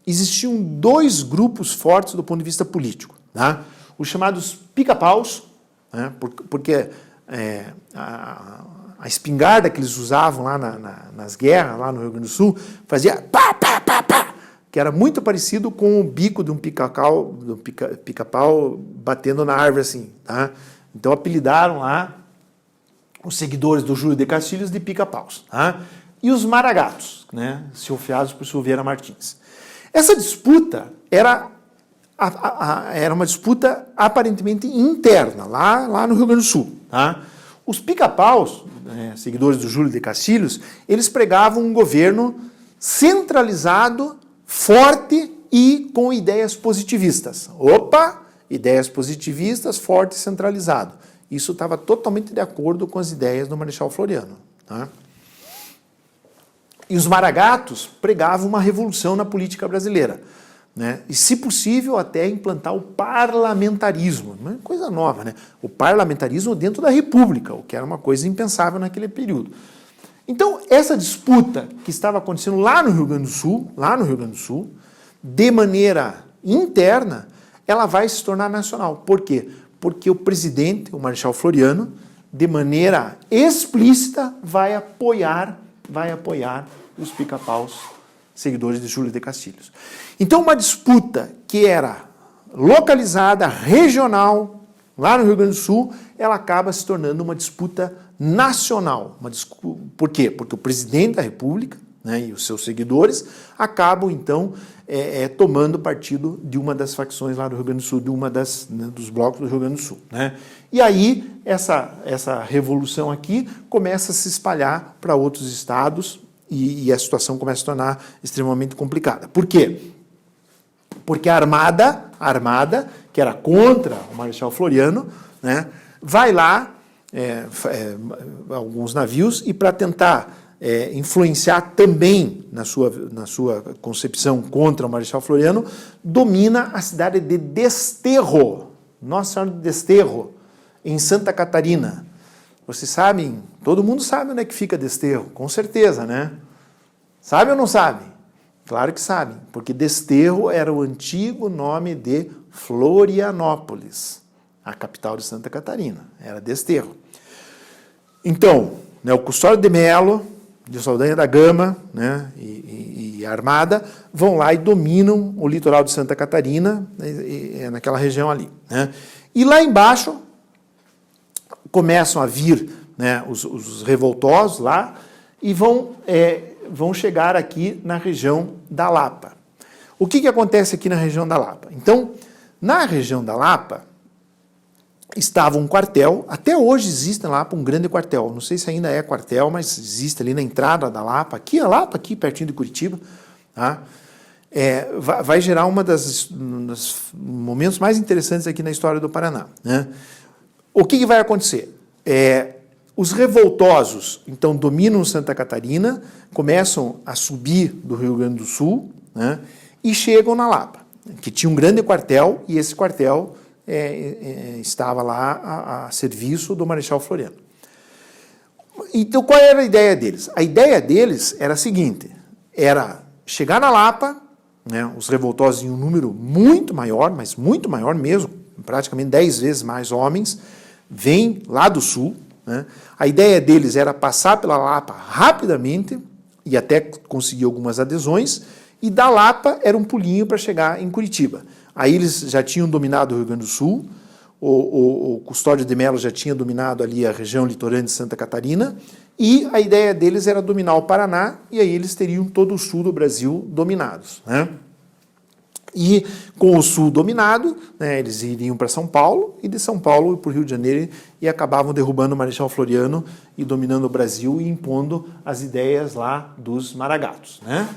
existiam 2 grupos fortes do ponto de vista político. Tá? Os chamados pica-paus, né? Porque a espingarda que eles usavam lá nas guerras, lá no Rio Grande do Sul, fazia pá, pá, pá, pá, que era muito parecido com o bico de um pica-pau batendo na árvore assim. Tá? Então apelidaram lá os seguidores do Júlio de Castilhos de pica-paus. Tá? E os maragatos, né? Chefiados por Silveira Martins. Essa disputa era era uma disputa aparentemente interna, lá no Rio Grande do Sul. Tá? Os pica-paus, seguidores do Júlio de Castilhos, eles pregavam um governo centralizado, forte e com ideias positivistas. Opa! Ideias positivistas, forte e centralizado. Isso estava totalmente de acordo com as ideias do Marechal Floriano. Tá? E os maragatos pregavam uma revolução na política brasileira. Né? E, se possível, até implantar o parlamentarismo. Uma coisa nova, né? O parlamentarismo dentro da República, o que era uma coisa impensável naquele período. Então, essa disputa que estava acontecendo lá no Rio Grande do Sul, de maneira interna, ela vai se tornar nacional. Por quê? Porque o presidente, o Marechal Floriano, de maneira explícita, vai apoiar os pica-paus, seguidores de Júlio de Castilhos. Então, uma disputa que era localizada, regional, lá no Rio Grande do Sul, ela acaba se tornando uma disputa nacional. Por quê? Porque o presidente da República, né, e os seus seguidores acabam, então, tomando partido de uma das facções lá do Rio Grande do Sul, de uma dos blocos do Rio Grande do Sul. Né? E aí, essa revolução aqui começa a se espalhar para outros estados e a situação começa a se tornar extremamente complicada. Por quê? Porque a Armada, que era contra o Marechal Floriano, né, vai lá, alguns navios, e para tentar influenciar também na sua concepção contra o Marechal Floriano, domina a cidade de Desterro, Nossa Senhora de Desterro, em Santa Catarina. Vocês sabem, todo mundo sabe onde é que fica Desterro, com certeza, né? Sabe ou não sabe? Claro que sabem, porque Desterro era o antigo nome de Florianópolis, a capital de Santa Catarina, era Desterro. Então, né, o Custódio de Melo, de Saldanha da Gama, né, e a Armada vão lá e dominam o litoral de Santa Catarina, naquela região ali. Né? E lá embaixo começam a vir, né, os revoltosos lá e vão chegar aqui na região da Lapa. O que acontece aqui na região da Lapa? Então, na região da Lapa, estava um quartel, até hoje existe na Lapa um grande quartel, não sei se ainda é quartel, mas existe ali na entrada da Lapa, aqui a Lapa, aqui pertinho de Curitiba, tá? Vai gerar um dos momentos mais interessantes aqui na história do Paraná. Né? O que vai acontecer? Os revoltosos, então, dominam Santa Catarina, começam a subir do Rio Grande do Sul, né, e chegam na Lapa, que tinha um grande quartel, e esse quartel estava lá a serviço do Marechal Floriano. Então, qual era a ideia deles? A ideia deles era a seguinte, era chegar na Lapa, né, os revoltosos em um número muito maior, mas muito maior mesmo, praticamente 10 vezes mais homens, vêm lá do sul. Né? A ideia deles era passar pela Lapa rapidamente e até conseguir algumas adesões, e da Lapa era um pulinho para chegar em Curitiba. Aí eles já tinham dominado o Rio Grande do Sul, o Custódio de Melo já tinha dominado ali a região litorânea de Santa Catarina, e a ideia deles era dominar o Paraná, e aí eles teriam todo o sul do Brasil dominados. Né? E com o sul dominado, né, eles iriam para São Paulo, e de São Paulo para o Rio de Janeiro, e acabavam derrubando o Marechal Floriano e dominando o Brasil e impondo as ideias lá dos maragatos. Né?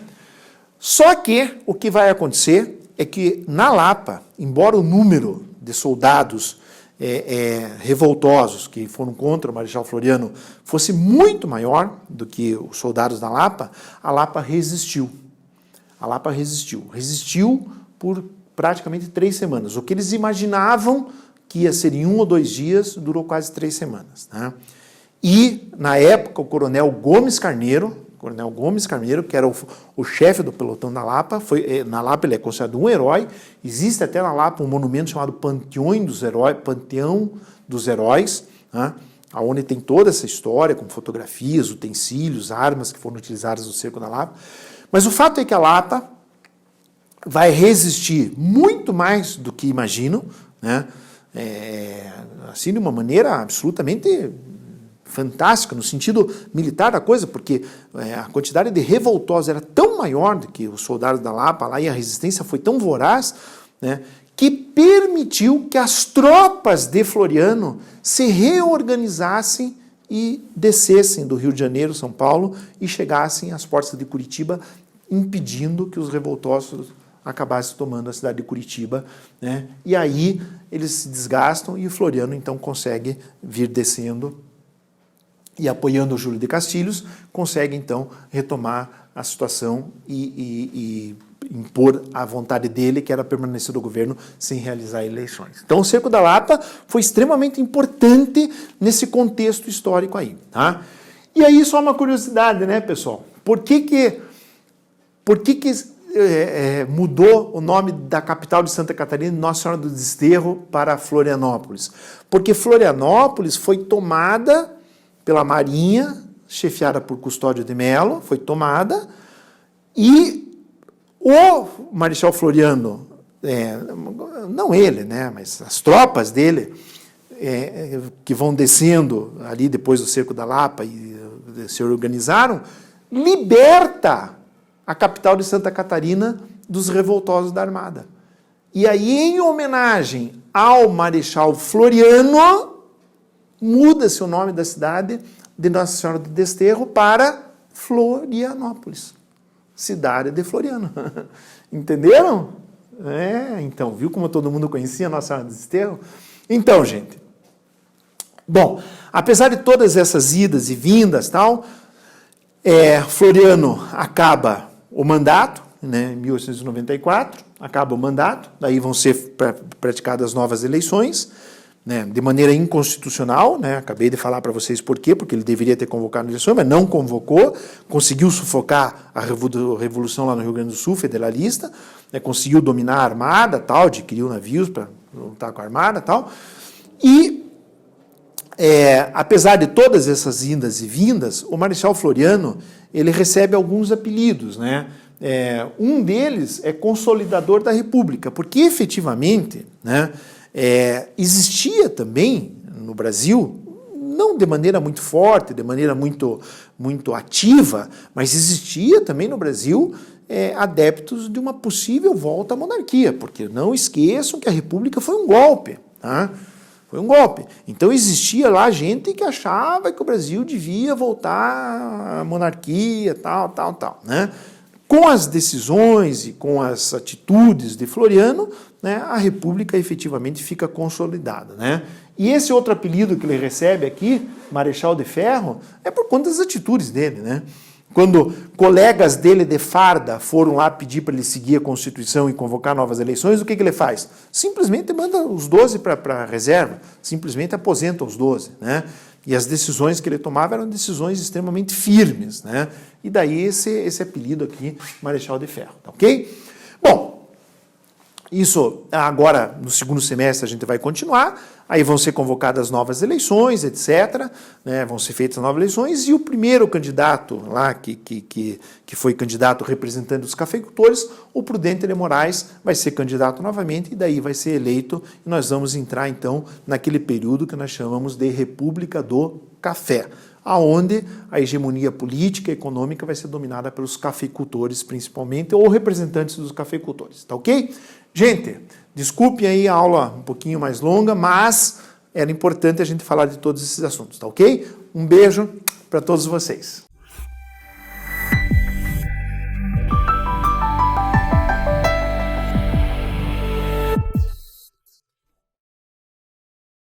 Só que o que vai acontecer é que na Lapa, embora o número de soldados revoltosos que foram contra o Marechal Floriano fosse muito maior do que os soldados da Lapa, a Lapa resistiu. A Lapa resistiu por praticamente 3 semanas. O que eles imaginavam que ia ser em 1 ou 2 dias, durou quase 3 semanas. Né? E, na época, o coronel Gomes Carneiro, que era o chefe do pelotão da Lapa, na Lapa ele é considerado um herói, existe até na Lapa um monumento chamado Panteão dos Heróis, né? Onde tem toda essa história, com fotografias, utensílios, armas que foram utilizadas no cerco da Lapa. Mas o fato é que a Lapa vai resistir muito mais do que imaginam, né? Assim, de uma maneira absolutamente fantástica, no sentido militar da coisa, porque a quantidade de revoltosos era tão maior do que os soldados da Lapa lá, e a resistência foi tão voraz, né, que permitiu que as tropas de Floriano se reorganizassem e descessem do Rio de Janeiro, São Paulo, e chegassem às portas de Curitiba, impedindo que os revoltosos acabassem tomando a cidade de Curitiba, né? E aí eles se desgastam e o Floriano então consegue vir descendo e apoiando o Júlio de Castilhos, consegue então retomar a situação e impor a vontade dele, que era permanecer no governo sem realizar eleições. Então o Cerco da Lapa foi extremamente importante nesse contexto histórico aí, tá? E aí só uma curiosidade, né, pessoal? Por que mudou o nome da capital de Santa Catarina, Nossa Senhora do Desterro, para Florianópolis? Porque Florianópolis foi tomada pela Marinha, chefiada por Custódio de Mello, foi tomada, e o Marechal Floriano, não ele, né, mas as tropas dele, que vão descendo ali depois do Cerco da Lapa e se organizaram, liberta a capital de Santa Catarina dos revoltosos da Armada. E aí, em homenagem ao Marechal Floriano, muda-se o nome da cidade de Nossa Senhora do Desterro para Florianópolis, cidade de Floriano. Entenderam? Então, viu como todo mundo conhecia Nossa Senhora do Desterro? Então, gente, bom, apesar de todas essas idas e vindas, tal, Floriano acaba o mandato, né, em 1894, acaba o mandato, daí vão ser praticadas novas eleições, né, de maneira inconstitucional, né, acabei de falar para vocês por quê, porque ele deveria ter convocado a eleição, mas não convocou, conseguiu sufocar a revolução lá no Rio Grande do Sul, federalista, né, conseguiu dominar a armada, tal, adquiriu navios para lutar com a armada, tal, e apesar de todas essas indas e vindas, o Marechal Floriano, ele recebe alguns apelidos, né? Um deles é Consolidador da República, porque efetivamente, né, existia também no Brasil, não de maneira muito forte, de maneira muito ativa, mas existia também no Brasil adeptos de uma possível volta à monarquia, porque não esqueçam que a República foi um golpe, tá? Foi um golpe. Então existia lá gente que achava que o Brasil devia voltar à monarquia, tal, né? Com as decisões e com as atitudes de Floriano, né, a República efetivamente fica consolidada, né? E esse outro apelido que ele recebe aqui, Marechal de Ferro, é por conta das atitudes dele, né? Quando colegas dele de farda foram lá pedir para ele seguir a Constituição e convocar novas eleições, o que ele faz? Simplesmente manda os 12 para a reserva, simplesmente aposenta os 12, né? E as decisões que ele tomava eram decisões extremamente firmes, né? E daí esse apelido aqui, Marechal de Ferro, tá ok? Bom, isso agora no segundo semestre a gente vai continuar, aí vão ser convocadas novas eleições, etc., né, vão ser feitas novas eleições, e o primeiro candidato lá, que foi candidato representante dos cafeicultores, o Prudente de Moraes, vai ser candidato novamente, e daí vai ser eleito, e nós vamos entrar então naquele período que nós chamamos de República do Café, aonde a hegemonia política e econômica vai ser dominada pelos cafeicultores principalmente, ou representantes dos cafeicultores, tá ok? Gente, desculpe aí a aula um pouquinho mais longa, mas era importante a gente falar de todos esses assuntos, tá ok? Um beijo para todos vocês.